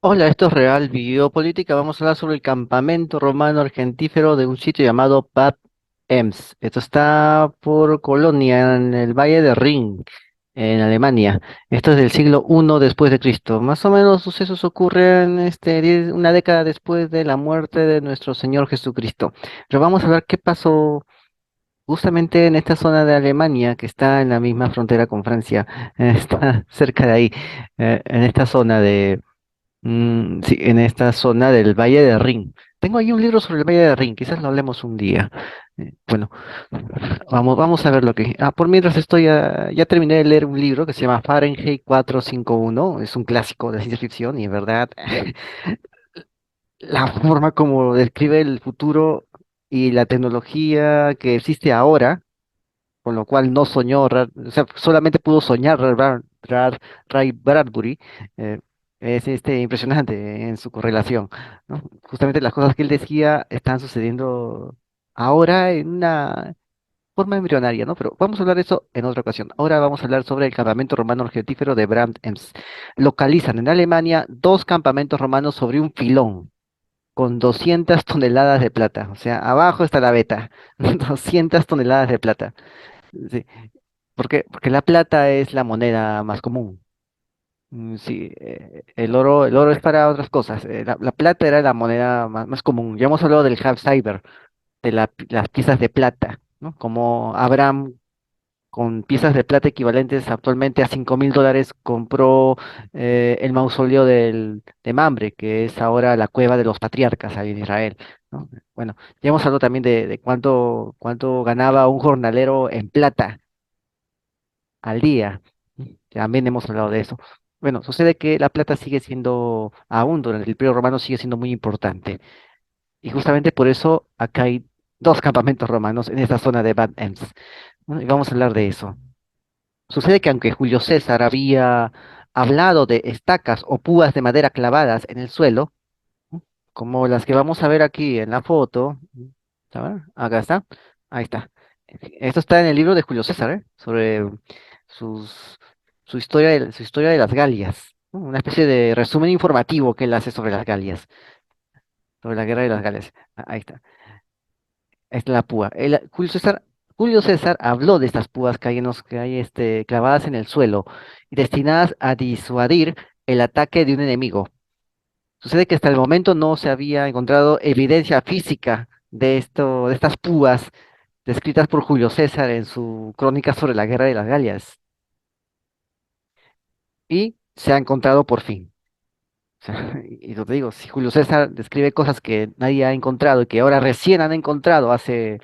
Hola, esto es Real Biopolítica. Vamos a hablar sobre el campamento romano argentífero de un sitio llamado Bad Ems. Esto está por Colonia, en el Valle de Rin, en Alemania. Esto es del siglo I después de Cristo. Más o menos sucesos ocurren una década después de la muerte de nuestro Señor Jesucristo. Pero vamos a ver qué pasó justamente en esta zona de Alemania que está en la misma frontera con Francia. Está cerca de ahí, en esta zona sí, en esta zona del Valle de Rin. Tengo ahí un libro sobre el Valle de Rin, quizás lo hablemos un día. Bueno, vamos a ver lo que... por mientras ya terminé de leer un libro que se llama Fahrenheit 451, es un clásico de ciencia ficción y en verdad la forma como describe el futuro y la tecnología que existe ahora con lo cual no soñó, o sea, solamente pudo soñar Ray Bradbury, eh, es impresionante en su correlación, ¿no? Justamente las cosas que él decía están sucediendo ahora en una forma embrionaria, ¿no? Pero vamos a hablar de eso en otra ocasión. Ahora vamos a hablar sobre el campamento romano argentífero de Brand Ems. Localizan en Alemania dos campamentos romanos sobre un filón con 200 toneladas de plata. O sea, abajo está la beta, 200 toneladas de plata. Sí. ¿Por qué? Porque la plata es la moneda más común. Sí, el oro es para otras cosas. La plata era la moneda más común. Ya hemos hablado del Half-Cyber, de las piezas de plata, ¿no? Como Abraham con piezas de plata equivalentes actualmente a $5.000 compró el mausoleo de Mamre, que es ahora la cueva de los patriarcas ahí en Israel, ¿no? Bueno, ya hemos hablado también de cuánto ganaba un jornalero en plata al día. También hemos hablado de eso. Bueno, sucede que la plata sigue siendo, aún durante el Imperio Romano, sigue siendo muy importante. Y justamente por eso acá hay dos campamentos romanos en esta zona de Bad Ems. Bueno, y vamos a hablar de eso. Sucede que aunque Julio César había hablado de estacas o púas de madera clavadas en el suelo, ¿no? Como las que vamos a ver aquí en la foto, a ver, acá está, ahí está. Esto está en el libro de Julio César, ¿eh? Sobre sus, su historia de las Galias, ¿no? Una especie de resumen informativo que él hace sobre las Galias, sobre la guerra de las Galias. Ahí está, ahí está la púa. Julio César habló de estas púas que hay clavadas en el suelo y destinadas a disuadir el ataque de un enemigo. Sucede que hasta el momento no se había encontrado evidencia física de estas púas descritas por Julio César en su crónica sobre la guerra de las Galias. Y se ha encontrado por fin. O sea, y lo te digo, si Julio César describe cosas que nadie ha encontrado y que ahora recién han encontrado hace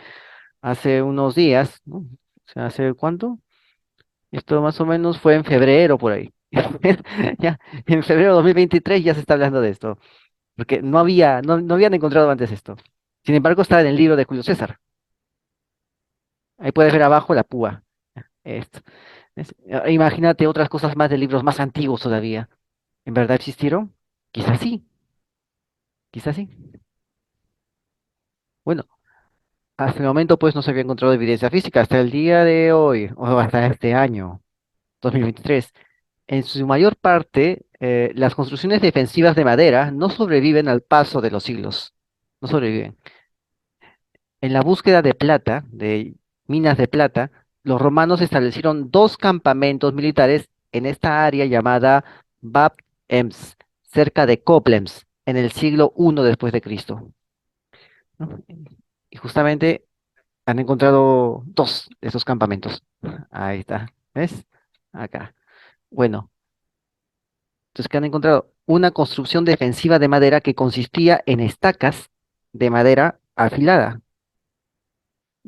unos días, ¿no? O sea, ¿hace cuánto? Esto más o menos fue en febrero por ahí. Ya, en febrero de 2023 ya se está hablando de esto, porque no habían encontrado antes esto. Sin embargo, está en el libro de Julio César. Ahí puedes ver abajo la púa. Esto. Imagínate otras cosas más de libros más antiguos todavía. ¿En verdad existieron? Quizás sí, quizás sí. Bueno, hasta el momento pues no se había encontrado evidencia física. Hasta el día de hoy, o hasta este año, 2023. En su mayor parte, las construcciones defensivas de madera no sobreviven al paso de los siglos. No sobreviven. En la búsqueda de plata, de minas de plata, los romanos establecieron dos campamentos militares en esta área llamada Bab Ems, cerca de Koblenz, en el siglo I después de Cristo, ¿no? Y justamente han encontrado dos de esos campamentos. Ahí está, ¿ves? Acá. Bueno, entonces, ¿qué han encontrado? Una construcción defensiva de madera que consistía en estacas de madera afilada,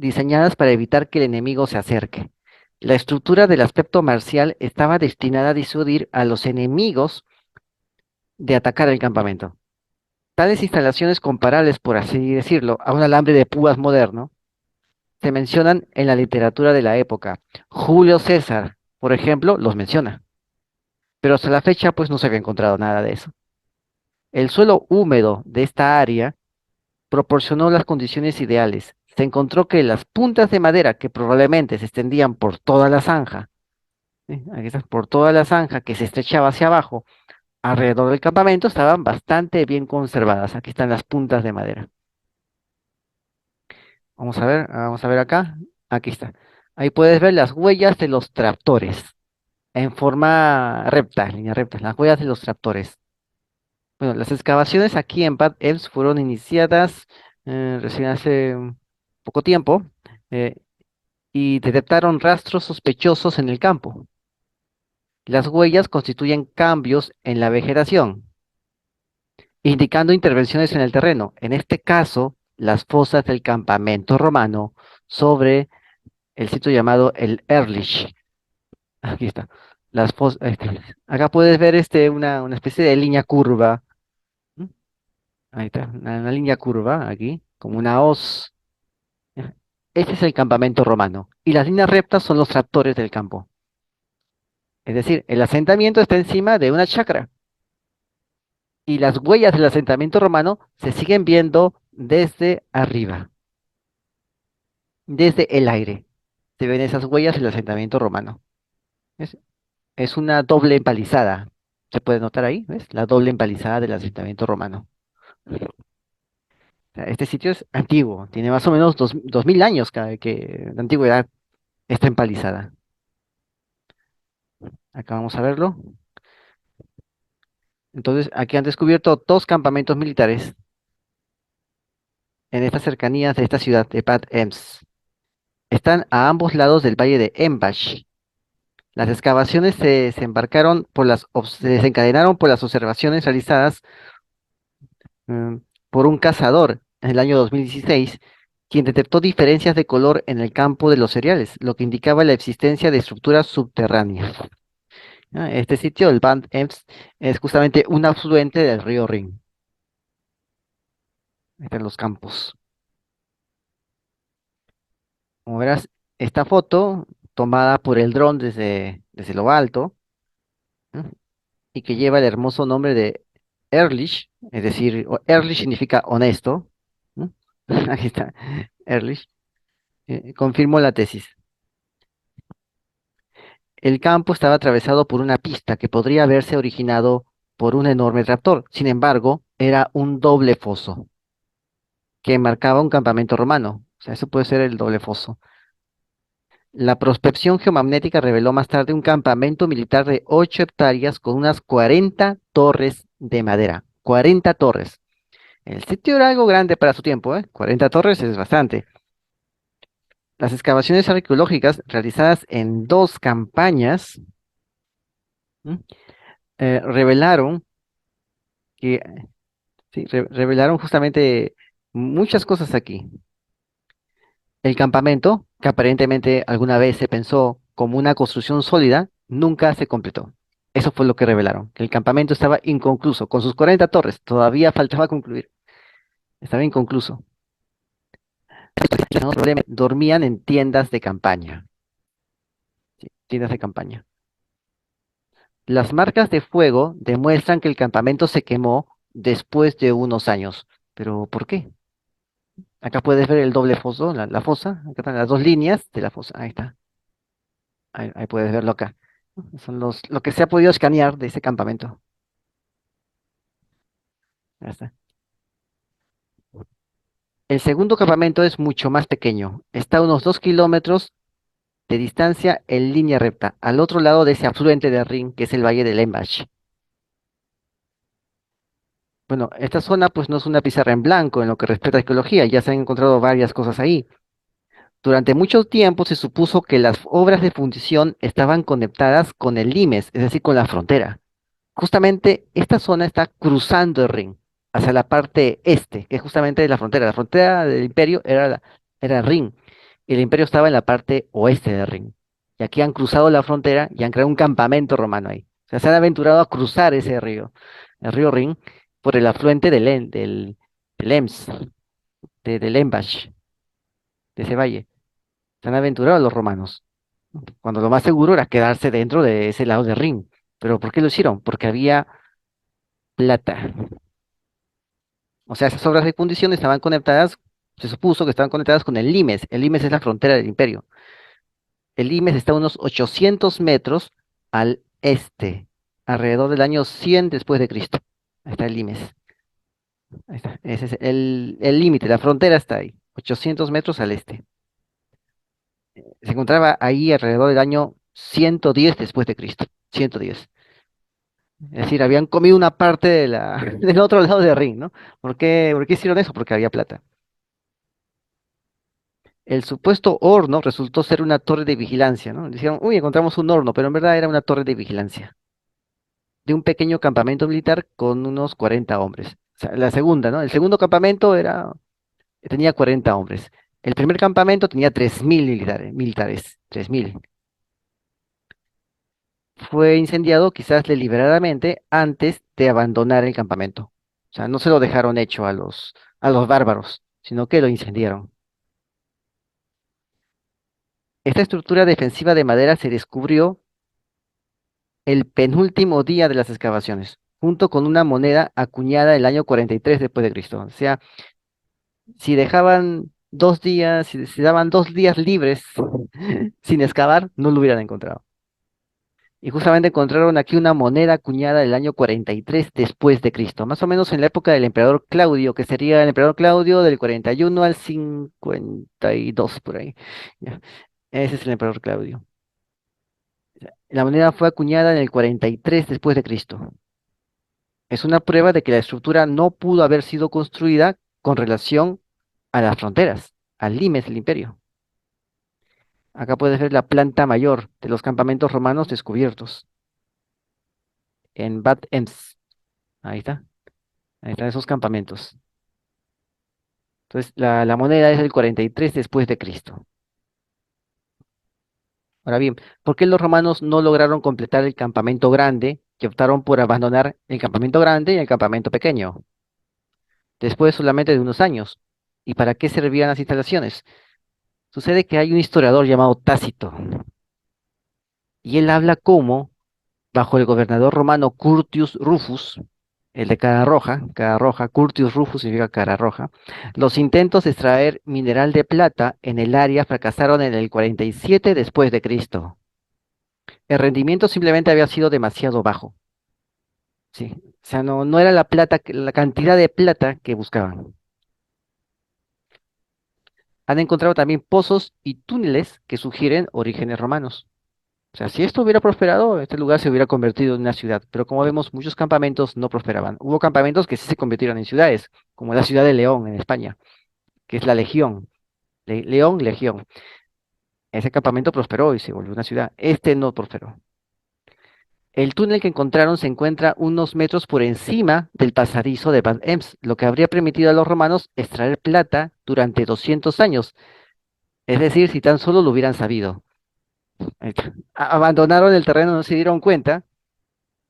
diseñadas para evitar que el enemigo se acerque. La estructura del aspecto marcial estaba destinada a disuadir a los enemigos de atacar el campamento. Tales instalaciones comparables, por así decirlo, a un alambre de púas moderno, se mencionan en la literatura de la época. Julio César, por ejemplo, los menciona, pero hasta la fecha pues no se había encontrado nada de eso. El suelo húmedo de esta área proporcionó las condiciones ideales. Se encontró que las puntas de madera que probablemente se extendían por toda la zanja, ¿sí? Aquí está, por toda la zanja que se estrechaba hacia abajo, Alrededor del campamento estaban bastante bien conservadas. Aquí están las puntas de madera. Vamos a ver acá. Aquí está. Ahí puedes ver las huellas de los tractores en forma recta, en línea recta, las huellas de los tractores. Bueno, las excavaciones aquí en Bad Ems fueron iniciadas recién hace poco tiempo eh, y detectaron rastros sospechosos en el campo. Las huellas constituyen cambios en la vegetación, indicando intervenciones en el terreno. En este caso, las fosas del campamento romano sobre el sitio llamado el Erlich. Aquí está. Acá puedes ver una especie de línea curva. ¿M? Ahí está, una línea curva aquí, como una hoz. Ajá. Este es el campamento romano. Y las líneas rectas son los tractores del campo. Es decir, el asentamiento está encima de una chacra. Y las huellas del asentamiento romano se siguen viendo desde arriba, desde el aire. Se ven esas huellas del asentamiento romano. Es, es una doble empalizada. Se puede notar ahí, ¿ves? La doble empalizada del asentamiento romano. Sea, este sitio es antiguo, tiene más o menos 2000 años de antigüedad esta empalizada. Acá vamos a verlo. Entonces, aquí han descubierto dos campamentos militares en estas cercanías de esta ciudad de Bad Ems. Están a ambos lados del valle de Embach. Las excavaciones se desencadenaron por las observaciones realizadas mm, por un cazador en el año 2016, quien detectó diferencias de color en el campo de los cereales, lo que indicaba la existencia de estructuras subterráneas. Este sitio, el Bad Ems, es justamente un afluente del río Rin. Están los campos. Como verás, esta foto, tomada por el dron desde lo alto, ¿no? Y que lleva el hermoso nombre de Ehrlich, es decir, Ehrlich significa honesto, ¿no? Aquí está, Ehrlich, confirmó la tesis. El campo estaba atravesado por una pista que podría haberse originado por un enorme tractor. Sin embargo, era un doble foso que marcaba un campamento romano. O sea, eso puede ser el doble foso. La prospección geomagnética reveló más tarde un campamento militar de 8 hectáreas con unas 40 torres de madera. 40 torres. El sitio era algo grande para su tiempo, ¿eh? 40 torres es bastante. Las excavaciones arqueológicas realizadas en dos campañas, ¿m? Revelaron que, sí, revelaron justamente muchas cosas aquí. El campamento, que aparentemente alguna vez se pensó como una construcción sólida, nunca se completó. Eso fue lo que revelaron, que el campamento estaba inconcluso, con sus 40 torres, todavía faltaba concluir, estaba inconcluso. ¿No? Dormían en tiendas de campaña, sí, tiendas de campaña. Las marcas de fuego demuestran que el campamento se quemó después de unos años. ¿Pero por qué? Acá puedes ver el doble foso, la fosa, acá están las dos líneas de la fosa, ahí está. Ahí puedes verlo acá. Son lo que se ha podido escanear de ese campamento. Ya está. El segundo campamento es mucho más pequeño. Está a unos 2 kilómetros de distancia en línea recta, al otro lado de ese afluente de Rin, que es el Valle del Embach. Bueno, esta zona pues no es una pizarra en blanco en lo que respecta a arqueología, ya se han encontrado varias cosas ahí. Durante mucho tiempo se supuso que las obras de fundición estaban conectadas con el limes, es decir, con la frontera. Justamente esta zona está cruzando el Rin hacia la parte este, que es justamente la frontera. La frontera del imperio era Rin, y el imperio estaba en la parte oeste de Rin. Y aquí han cruzado la frontera y han creado un campamento romano ahí. O sea, se han aventurado a cruzar ese río, el río Rin, por el afluente del Ems, del Embach, de ese valle. Se han aventurado los romanos, cuando lo más seguro era quedarse dentro de ese lado de Rin. ¿Pero por qué lo hicieron? Porque había plata. O sea, esas obras de fundición estaban conectadas, se supuso que estaban conectadas con el Limes. El Limes es la frontera del imperio. El Limes está a unos 800 metros al este, alrededor del año 100 después de Cristo. Ahí está el Limes. Ahí está. Ese es el límite, la frontera está ahí, 800 metros al este. Se encontraba ahí alrededor del año 110 después de Cristo. 110. Es decir, habían comido una parte del otro lado del ring, ¿no? ¿Por qué hicieron eso? Porque había plata. El supuesto horno resultó ser una torre de vigilancia, ¿no? Dijeron, uy, encontramos un horno, pero en verdad era una torre de vigilancia de un pequeño campamento militar con unos 40 hombres. O sea, la segunda, ¿no? El segundo campamento tenía 40 hombres. El primer campamento tenía 3.000 militares, 3.000. Fue incendiado quizás deliberadamente antes de abandonar el campamento. O sea, no se lo dejaron hecho a los bárbaros, sino que lo incendiaron. Esta estructura defensiva de madera se descubrió el penúltimo día de las excavaciones, junto con una moneda acuñada el año 43 después de Cristo. O sea, si dejaban 2 días, si daban 2 días libres sin excavar, no lo hubieran encontrado. Y justamente encontraron aquí una moneda acuñada del año 43 después de Cristo, más o menos en la época del emperador Claudio, que sería el emperador Claudio del 41 al 52 por ahí. Ya, ese es el emperador Claudio. La moneda fue acuñada en el 43 después de Cristo. Es una prueba de que la estructura no pudo haber sido construida con relación a las fronteras, al limes del imperio. Acá puedes ver la planta mayor de los campamentos romanos descubiertos en Bad Ems. Ahí está. Ahí están esos campamentos. Entonces, la moneda es del 43 después de Cristo. Ahora bien, ¿por qué los romanos no lograron completar el campamento grande y optaron por abandonar el campamento grande y el campamento pequeño? Después solamente de unos años. ¿Y para qué servían las instalaciones? Sucede que hay un historiador llamado Tácito, y él habla cómo, bajo el gobernador romano Curtius Rufus, el de cara roja, Curtius Rufus significa cara roja, los intentos de extraer mineral de plata en el área fracasaron en el 47 después de Cristo. El rendimiento simplemente había sido demasiado bajo, ¿sí? O sea, no era la plata, la cantidad de plata que buscaban. Han encontrado también pozos y túneles que sugieren orígenes romanos. O sea, si esto hubiera prosperado, este lugar se hubiera convertido en una ciudad. Pero como vemos, muchos campamentos no prosperaban. Hubo campamentos que sí se convirtieron en ciudades, como la ciudad de León en España, que es la Legión. León, Legión. Ese campamento prosperó y se volvió una ciudad. Este no prosperó. El túnel que encontraron se encuentra unos metros por encima del pasadizo de Bad Ems, lo que habría permitido a los romanos extraer plata durante 200 años. Es decir, si tan solo lo hubieran sabido. Eh, Abandonaron el terreno, no se dieron cuenta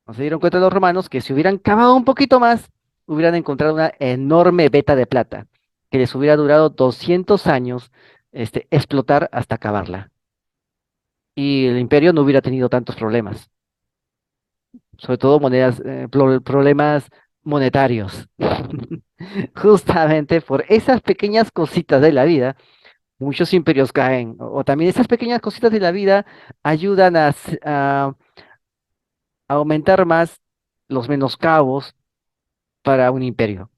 los romanos que si hubieran cavado un poquito más, hubieran encontrado una enorme veta de plata, que les hubiera durado 200 años explotar hasta acabarla. Y el imperio no hubiera tenido tantos problemas, sobre todo problemas monetarios. Justamente por esas pequeñas cositas de la vida, muchos imperios caen. O también esas pequeñas cositas de la vida ayudan a aumentar más los menoscabos para un imperio.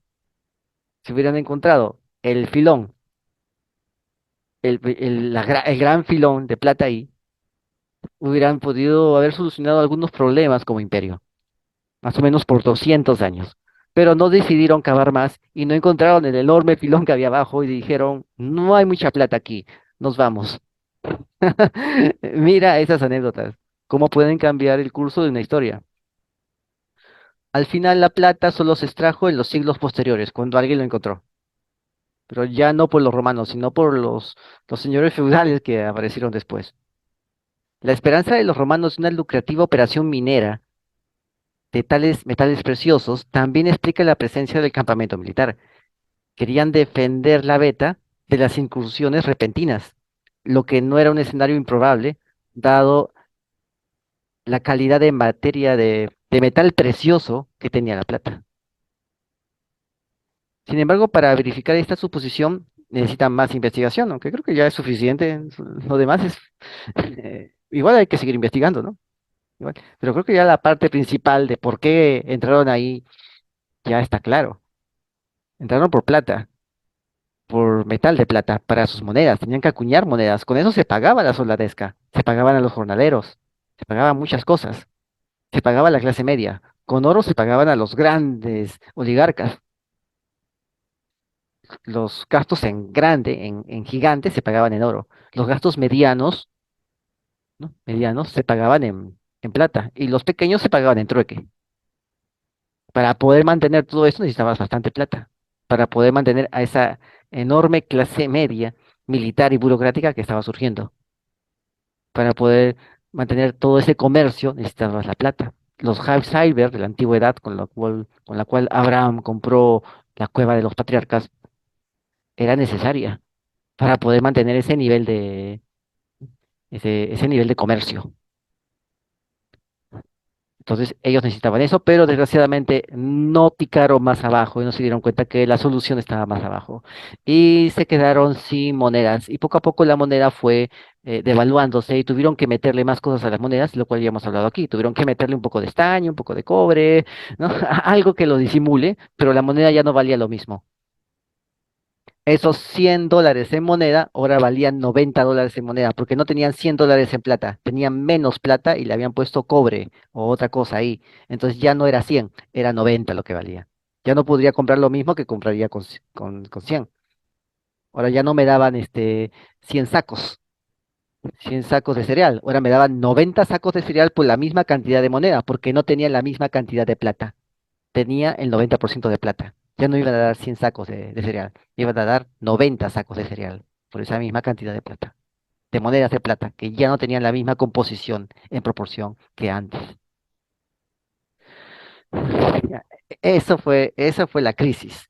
Si hubieran encontrado el filón, el gran filón de plata ahí, hubieran podido haber solucionado algunos problemas como imperio, más o menos por 200 años. Pero no decidieron cavar más y no encontraron el enorme filón que había abajo y dijeron, no hay mucha plata aquí, nos vamos. Mira esas anécdotas, cómo pueden cambiar el curso de una historia. Al final la plata solo se extrajo en los siglos posteriores, cuando alguien lo encontró, pero ya no por los romanos, sino por los señores feudales que aparecieron después. La esperanza de los romanos de una lucrativa operación minera de tales metales preciosos también explica la presencia del campamento militar. Querían defender la veta de las incursiones repentinas, lo que no era un escenario improbable, dado la calidad de materia de metal precioso que tenía la plata. Sin embargo, para verificar esta suposición necesitan más investigación, aunque creo que ya es suficiente. Lo demás es, igual hay que seguir investigando, ¿no? igual. Pero creo que ya la parte principal de por qué entraron ahí ya está claro. Entraron por plata, por metal de plata para sus monedas. Tenían que acuñar monedas. Con eso se pagaba la soldadesca, se pagaban a los jornaleros, se pagaban muchas cosas. Se pagaba a la clase media. Con oro se pagaban a los grandes oligarcas. Los gastos en grande, en gigante, se pagaban en oro. Los gastos medianos, ¿no? Medianos se pagaban en plata. Y los pequeños se pagaban en trueque. Para poder mantener todo esto necesitabas bastante plata. Para poder mantener a esa enorme clase media militar y burocrática que estaba surgiendo. Para poder mantener todo ese comercio necesitabas la plata. Los Cyber de la antigüedad, con la cual Abraham compró la cueva de los patriarcas, era necesaria para poder mantener ese nivel de comercio. Entonces ellos necesitaban eso, pero desgraciadamente no picaron más abajo y no se dieron cuenta que la solución estaba más abajo. Y se quedaron sin monedas. Y poco a poco la moneda fue devaluándose y tuvieron que meterle más cosas a las monedas, lo cual ya hemos hablado aquí. Tuvieron que meterle un poco de estaño, un poco de cobre, ¿no? Algo que lo disimule, pero la moneda ya no valía lo mismo. Esos $100 en moneda ahora valían $90 en moneda, porque no tenían $100 en plata, tenían menos plata y le habían puesto cobre o otra cosa ahí. Entonces ya no era 100, era 90 lo que valía. Ya no podría comprar lo mismo que compraría con 100. Ahora ya no me daban 100 sacos, 100 sacos de cereal. Ahora me daban 90 sacos de cereal por la misma cantidad de moneda, porque no tenía la misma cantidad de plata. Tenía el 90% de plata. Ya no iban a dar 100 sacos de cereal, iban a dar 90 sacos de cereal por esa misma cantidad de plata, de monedas de plata, que ya no tenían la misma composición en proporción que antes. Ya, esa fue la crisis.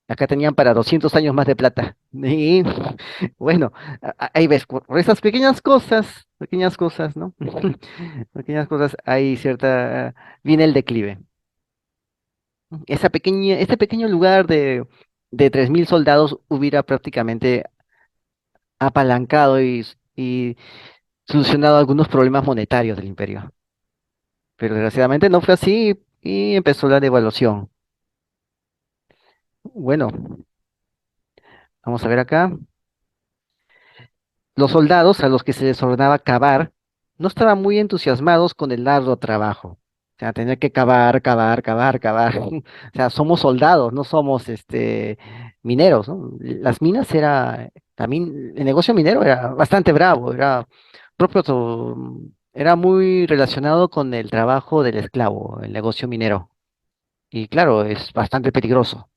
Acá tenían para 200 años más de plata. Y bueno, ahí ves, por esas pequeñas cosas, ¿no? Pequeñas cosas, hay cierta, viene el declive. Este pequeño lugar de 3.000 soldados hubiera prácticamente apalancado y solucionado algunos problemas monetarios del imperio. Pero desgraciadamente no fue así y empezó la devaluación. Bueno, vamos a ver acá. Los soldados a los que se les ordenaba cavar no estaban muy entusiasmados con el arduo trabajo. O sea, tener que cavar, cavar, cavar, cavar. O sea, somos soldados, no somos mineros, ¿no? Las minas también, el negocio minero era bastante bravo, era muy relacionado con el trabajo del esclavo, el negocio minero. Y claro, es bastante peligroso.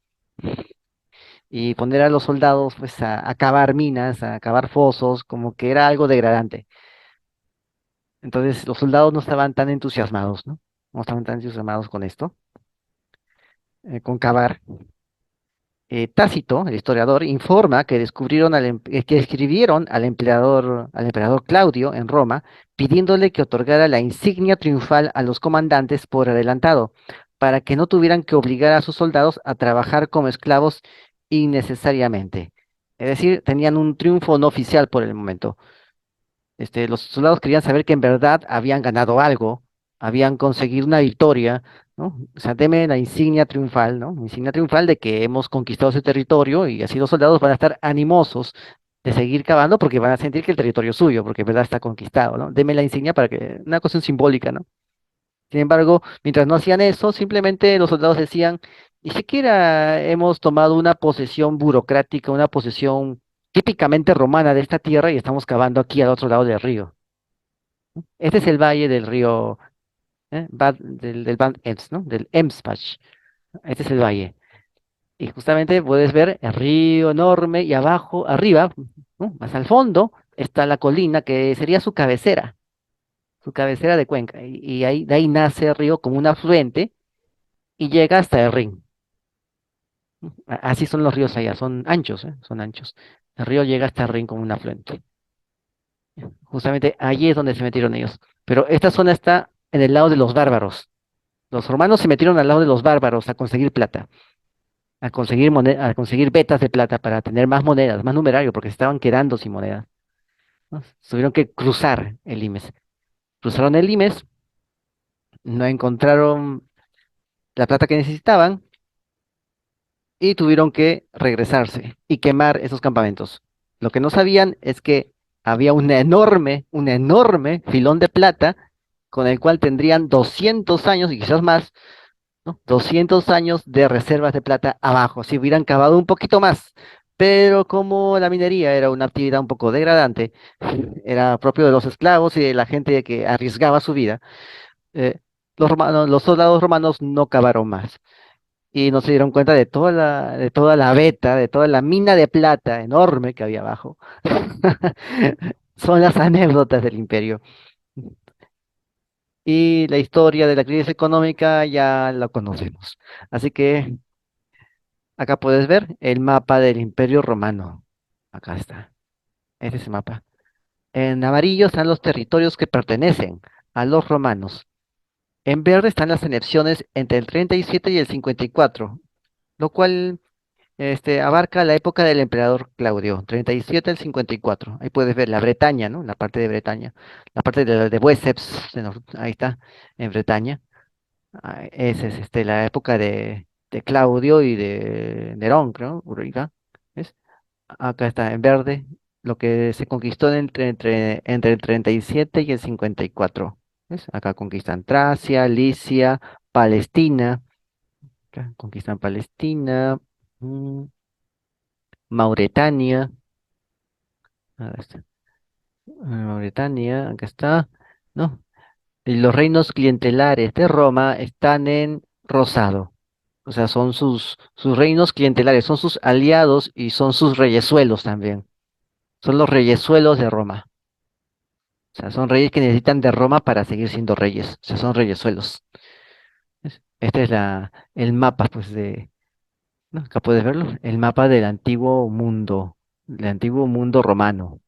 Y poner a los soldados pues a cavar minas, a cavar fosos, como que era algo degradante. Entonces los soldados no estaban tan entusiasmados, ¿no? No estaban tan entusiasmados con esto, con cavar. Tácito, el historiador, informa que que escribieron al emperador Claudio en Roma, pidiéndole que otorgara la insignia triunfal a los comandantes por adelantado, para que no tuvieran que obligar a sus soldados a trabajar como esclavos innecesariamente. Es decir, tenían un triunfo no oficial por el momento. Los soldados querían saber que en verdad habían ganado algo, habían conseguido una victoria, ¿no? O sea, deme la insignia triunfal, ¿no? Insignia triunfal de que hemos conquistado ese territorio y así los soldados van a estar animosos de seguir cavando porque van a sentir que el territorio es suyo, porque en verdad está conquistado, ¿no? Deme la insignia para que, una cuestión simbólica, ¿no? Sin embargo, mientras no hacían eso, simplemente los soldados decían, ni siquiera hemos tomado una posesión burocrática, una posesión típicamente romana de esta tierra y estamos cavando aquí al otro lado del río. Este es el valle del río, del Bad Ems, ¿no? Del Emspach. Este es el valle. Y justamente puedes ver el río enorme y abajo, arriba, ¿no? Más al fondo, está la colina que sería su cabecera de cuenca. Y ahí, de ahí nace el río como un afluente y llega hasta el Rin. Así son los ríos allá, son anchos, ¿eh? Son anchos. El río llega hasta el Rin como un afluente. Justamente allí es donde se metieron ellos. Pero esta zona está en el lado de los bárbaros. Los romanos se metieron al lado de los bárbaros a conseguir plata, a conseguir vetas de plata para tener más monedas, más numerario, porque se estaban quedando sin monedas, ¿no? Tuvieron que cruzar el Limes. Cruzaron el Limes, no encontraron la plata que necesitaban y tuvieron que regresarse y quemar esos campamentos. Lo que no sabían es que había un enorme filón de plata con el cual tendrían 200 años y quizás más, ¿no? 200 años de reservas de plata abajo, si hubieran cavado un poquito más. Pero como la minería era una actividad un poco degradante, era propio de los esclavos y de la gente que arriesgaba su vida, eh, los soldados romanos no cavaron más y no se dieron cuenta de toda la veta, de toda la mina de plata enorme que había abajo. Son las anécdotas del imperio. Y la historia de la crisis económica ya la conocemos. Así que acá puedes ver el mapa del imperio romano. Acá está. Este es el mapa. En amarillo están los territorios que pertenecen a los romanos. En verde están las anexiones entre el 37 y el 54, lo cual abarca la época del emperador Claudio, 37 al 54. Ahí puedes ver la Bretaña, ¿no? La parte de Bretaña. La parte de Wessex, ahí está, en Bretaña. Esa es la época de Claudio y de Nerón, creo, Uriga. ¿Ves? Acá está, en verde, lo que se conquistó entre el 37 y el 54. ¿Ves? Acá conquistan Tracia, Licia, Palestina. Acá conquistan Palestina. mm, Mauretania, ah, está, Mauretania, acá está, ¿no? Y los reinos clientelares de Roma están en rosado, o sea, son sus reinos clientelares, son sus aliados y son sus reyesuelos también, son los reyesuelos de Roma, o sea, son reyes que necesitan de Roma para seguir siendo reyes, o sea, son reyesuelos. Este es el mapa, pues, ¿no? Acá puedes verlo, el mapa del antiguo mundo romano.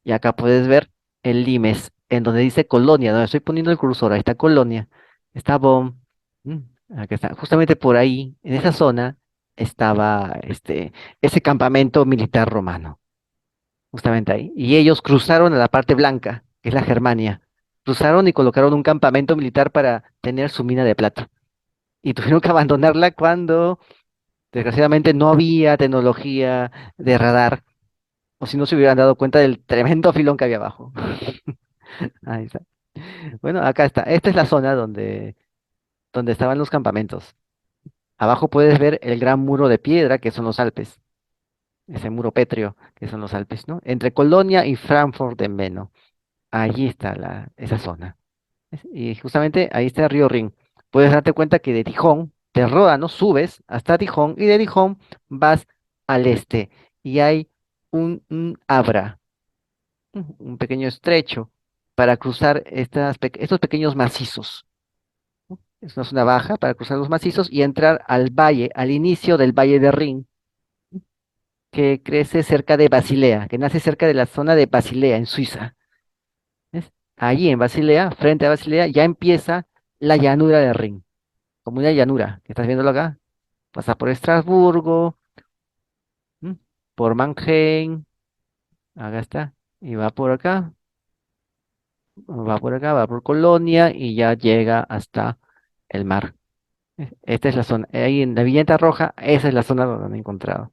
Y acá puedes ver el limes, en donde dice Colonia, donde estoy poniendo el cursor, ahí está Colonia, está Bonn, mm, acá está, justamente por ahí, en esa zona, estaba ese campamento militar romano, justamente ahí. Y ellos cruzaron a la parte blanca, que es la Germania, cruzaron y colocaron un campamento militar para tener su mina de plata. Y tuvieron que abandonarla cuando, desgraciadamente, no había tecnología de radar, o si no se hubieran dado cuenta del tremendo filón que había abajo. Ahí está. Bueno, acá está. Esta es la zona donde estaban los campamentos. Abajo puedes ver el gran muro de piedra que son los Alpes. Ese muro pétreo que son los Alpes, ¿no? Entre Colonia y Frankfurt de Meno. Allí está esa zona. Y justamente ahí está el río Rin. Puedes darte cuenta que de Gijón, de Ródano, subes hasta Gijón y de Gijón vas al este. Y hay un Abra, un pequeño estrecho para cruzar estos pequeños macizos. Es una zona baja para cruzar los macizos y entrar al valle, al inicio del valle de Rin, que crece cerca de Basilea, que nace cerca de la zona de Basilea, en Suiza. ¿Ves? Allí en Basilea, frente a Basilea, ya empieza la llanura de Rin, como una llanura, que estás viéndolo acá. Pasa por Estrasburgo, ¿m? Por Mannheim, acá está, y va por Colonia y ya llega hasta el mar. Esta es la zona, ahí en la viñeta roja, esa es la zona donde han encontrado.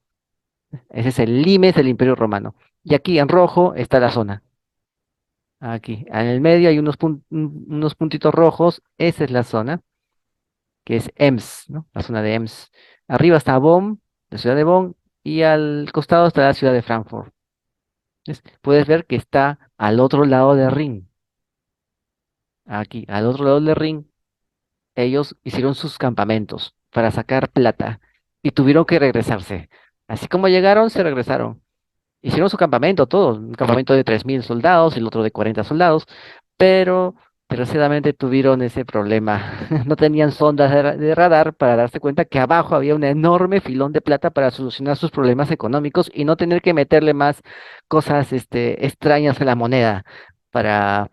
Ese es el limes del Imperio Romano. Y aquí en rojo está la zona. Aquí, en el medio hay unos puntitos rojos. Esa es la zona, que es Ems, ¿no? La zona de Ems. Arriba está Bonn, la ciudad de Bonn, y al costado está la ciudad de Frankfurt. Puedes ver que está al otro lado del Rin. Aquí, al otro lado del Rin, ellos hicieron sus campamentos para sacar plata y tuvieron que regresarse. Así como llegaron, se regresaron. Hicieron su campamento, todos, un campamento de 3.000 soldados, el otro de 40 soldados, pero desgraciadamente tuvieron ese problema. No tenían sondas de radar para darse cuenta que abajo había un enorme filón de plata para solucionar sus problemas económicos y no tener que meterle más cosas extrañas a la moneda para,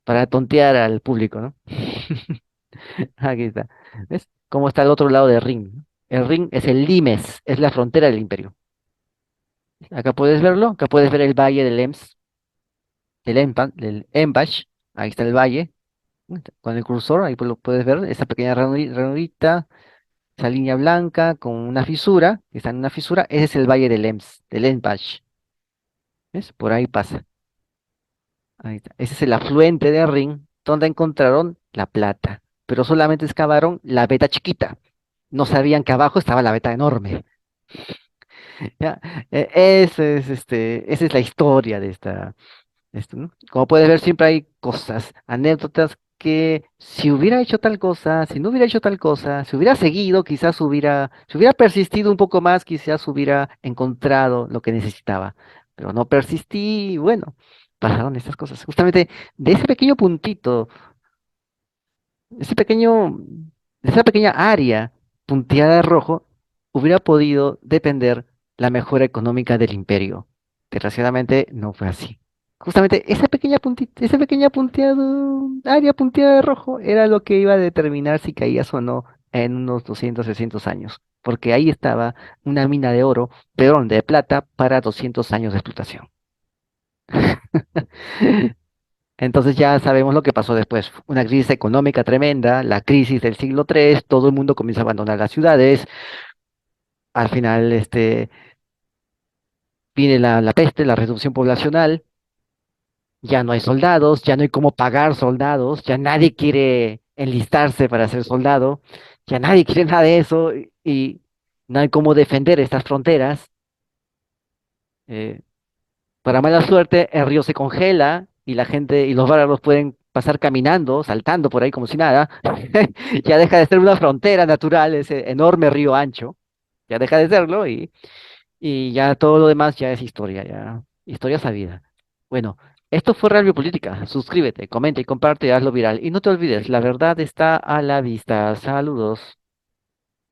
para tontear al público, ¿no? Aquí está. ¿Ves? ¿Cómo está el otro lado del ring? ¿No? El ring es el limes, es la frontera del imperio. Acá puedes verlo, acá puedes ver el valle del Ems, del Embach. Ahí está el valle, con el cursor, ahí lo puedes ver, esa pequeña ranurita, esa línea blanca con una fisura, que está en una fisura, ese es el valle del Enbach, ¿ves? Por ahí pasa. Ahí está. Ese es el afluente de Rin, donde encontraron la plata, pero solamente excavaron la veta chiquita. No sabían que abajo estaba la veta enorme. ¿Ya? Esa es la historia de esto, ¿no? Como puedes ver, siempre hay cosas, anécdotas que si hubiera hecho tal cosa, si no hubiera hecho tal cosa, si hubiera seguido, quizás si hubiera persistido un poco más, quizás hubiera encontrado lo que necesitaba. Pero no persistí y bueno, pasaron estas cosas. Justamente de ese pequeño puntito, ese pequeño, de esa pequeña área punteada de rojo, hubiera podido depender la mejora económica del imperio. Desgraciadamente no fue así. Justamente esa pequeña puntita, ese pequeña punteado, área punteada de rojo era lo que iba a determinar si caías o no en unos 200, 300 años. Porque ahí estaba una mina de oro, perdón, de plata para 200 años de explotación. Entonces ya sabemos lo que pasó después. Una crisis económica tremenda, la crisis del siglo III, todo el mundo comienza a abandonar las ciudades. Al final, viene la peste, la reducción poblacional. Ya no hay soldados, ya no hay cómo pagar soldados, ya nadie quiere enlistarse para ser soldado, ya nadie quiere nada de eso y no hay cómo defender estas fronteras. Eh, para mala suerte, el río se congela y la gente y los bárbaros pueden pasar caminando, saltando por ahí como si nada. Ya deja de ser una frontera natural, ese enorme río ancho, ya deja de serlo y ya todo lo demás ya es historia, ya historia sabida. Bueno, esto fue Real Biopolítica. Suscríbete, comenta y comparte, hazlo viral. Y no te olvides, la verdad está a la vista. Saludos.